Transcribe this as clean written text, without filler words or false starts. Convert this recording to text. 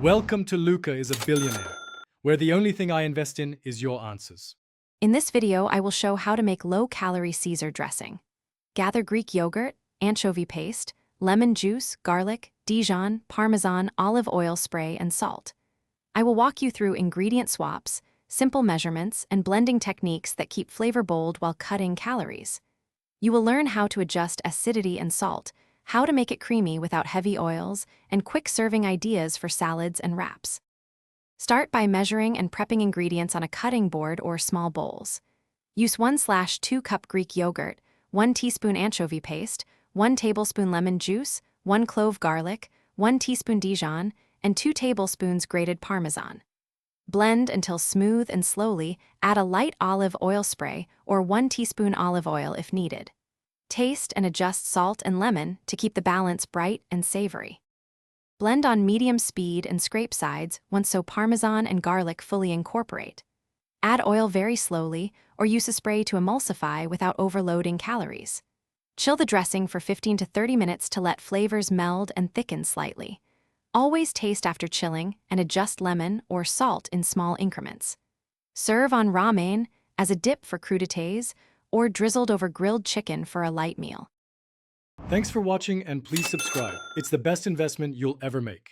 Welcome to Luca is a Billionaire, where the only thing I invest in is your answers. In this video, I will show how to make low-calorie Caesar dressing. Gather Greek yogurt, anchovy paste, lemon juice, garlic, Dijon, Parmesan, olive oil spray, and salt. I will walk you through ingredient swaps, simple measurements, and blending techniques that keep flavor bold while cutting calories. You will learn how to adjust acidity and salt, how to make it creamy without heavy oils, and quick serving ideas for salads and wraps. Start by measuring and prepping ingredients on a cutting board or small bowls. Use 1/2 cup Greek yogurt, 1 teaspoon anchovy paste, 1 tablespoon lemon juice, 1 clove garlic, 1 teaspoon Dijon, and 2 tablespoons grated Parmesan. Blend until smooth and slowly add a light olive oil spray or 1 teaspoon olive oil if needed. Taste and adjust salt and lemon to keep the balance bright and savory. Blend on medium speed and scrape sides so Parmesan and garlic fully incorporate. Add oil very slowly or use a spray to emulsify without overloading calories. Chill the dressing for 15 to 30 minutes to let flavors meld and thicken slightly. Always taste after chilling and adjust lemon or salt in small increments. Serve on ramen, as a dip for crudités, or drizzled over grilled chicken for a light meal. Thanks for watching and please subscribe. It's the best investment you'll ever make.